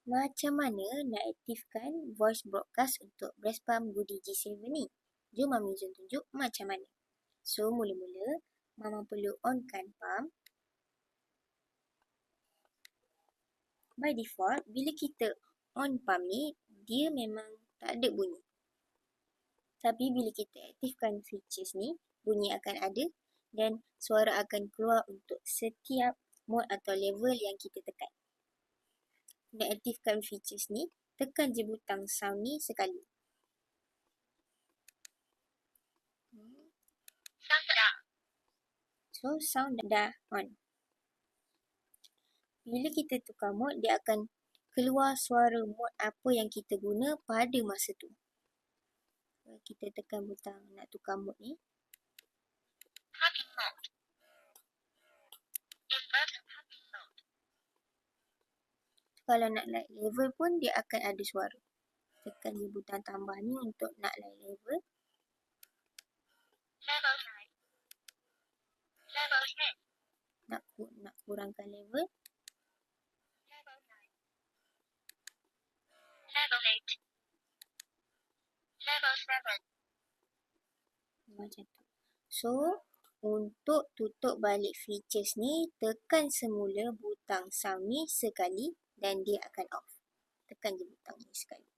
Macam mana nak aktifkan voice broadcast untuk breast pump Goody G7 ni? Jom Mami Jun tunjuk macam mana. So, mula-mula, Mama perlu onkan pump. By default, bila kita on pump ni, dia memang tak ada bunyi. Tapi bila kita aktifkan features ni, bunyi akan ada dan suara akan keluar untuk setiap mode atau level yang kita tekan. Nak aktifkan features ni, tekan je butang sound ni sekali. So, sound dah on. Bila kita tukar mode, dia akan keluar suara mode apa yang kita guna pada masa tu. Kita tekan butang nak tukar mode ni. Kalau nak naik level pun dia akan ada suara. Tekan je butang tambah ni untuk nak naik level. Nak kurangkan level. Macam tu. So, untuk tutup balik features ni, tekan semula butang sound ni sekali dan dia akan off. Tekan je butang ni sekali.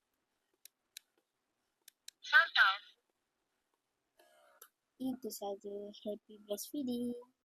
Itu saja. Happy breastfeeding.